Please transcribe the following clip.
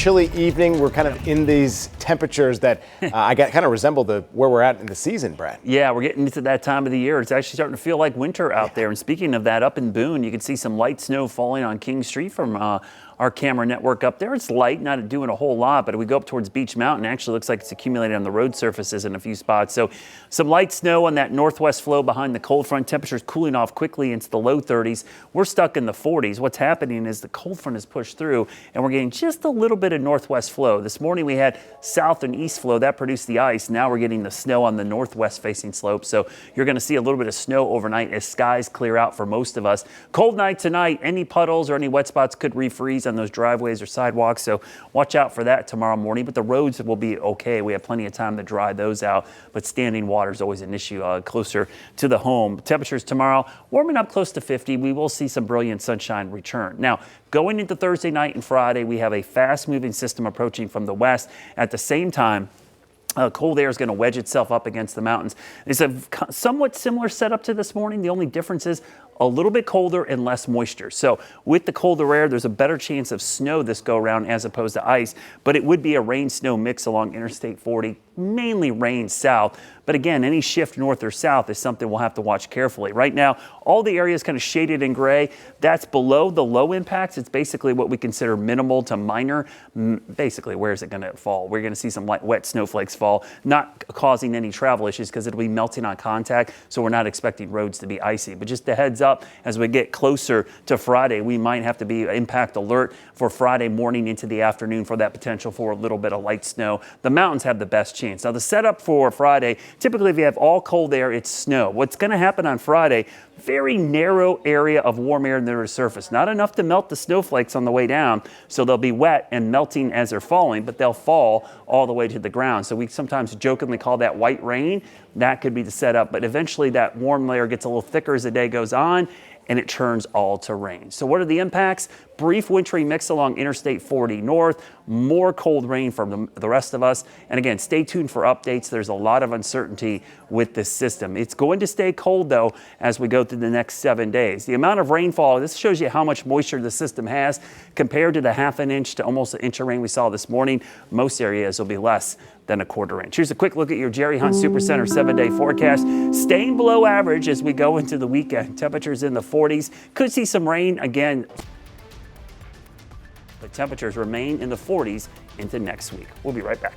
chilly evening. We're kind of in these temperatures that kind of resemble where we're at in the season, Brad. Yeah, we're getting into that time of the year. It's actually starting to feel like winter out there. And speaking of that, up in Boone, you can see some light snow falling on King Street from our camera network up there. It's light, not doing a whole lot, but if we go up towards Beach Mountain, it actually looks like it's accumulated on the road surfaces in a few spots. So some light snow on that northwest flow behind the cold front. Temperatures cooling off quickly into the low 30s. We're stuck in the 40s. What's happening is the cold front has pushed through and we're getting just a little bit of northwest flow. This morning we had south and east flow that produced the ice. Now we're getting the snow on the northwest facing slope. So you're going to see a little bit of snow overnight as skies clear out for most of us. Cold night tonight. Any puddles or any wet spots could refreeze on those driveways or sidewalks. So watch out for that tomorrow morning, but the roads will be okay. We have plenty of time to dry those out, but standing water is always an issue closer to the home. Temperatures tomorrow warming up close to 50. We will see some brilliant sunshine return. Now, going into Thursday night and Friday, we have a fast-moving system approaching from the west. At the same time, cold air is going to wedge itself up against the mountains. It's a somewhat similar setup to this morning. The only difference is a little bit colder and less moisture. So with the colder air, there's a better chance of snow this go around as opposed to ice, but it would be a rain-snow mix along Interstate 40, mainly rain south. But again, any shift north or south is something we'll have to watch carefully. Right now, all the areas kind of shaded in gray. That's below the low impacts. It's basically what we consider minimal to minor. Basically, where is it going to fall? We're going to see some light, wet snowflakes fall, not causing any travel issues because it'll be melting on contact. So we're not expecting roads to be icy. But just a heads up, as we get closer to Friday, we might have to be impact alert for Friday morning into the afternoon for that potential for a little bit of light snow. The mountains have the best chance. Now, the setup for Friday, typically if you have all cold air, it's snow. What's going to happen on Friday, very narrow area of warm air near the surface. Not enough to melt the snowflakes on the way down, so they'll be wet and melting as they're falling, but they'll fall all the way to the ground. So we sometimes jokingly call that white rain. That could be the setup, but eventually that warm layer gets a little thicker as the day goes on, and it turns all to rain. So what are the impacts? Brief wintry mix along Interstate 40 north, more cold rain from the rest of us. And again, stay tuned for updates. There's a lot of uncertainty with this system. It's going to stay cold though as we go through the next 7 days. The amount of rainfall, this shows you how much moisture the system has compared to the ½ inch to almost an inch of rain we saw this morning. Most areas will be less than a ¼ inch. Here's a quick look at your Jerry Hunt Supercenter 7-day forecast. Staying below average as we go into the weekend. Temperatures in the 40s. Could see some rain again, but temperatures remain in the 40s into next week. We'll be right back.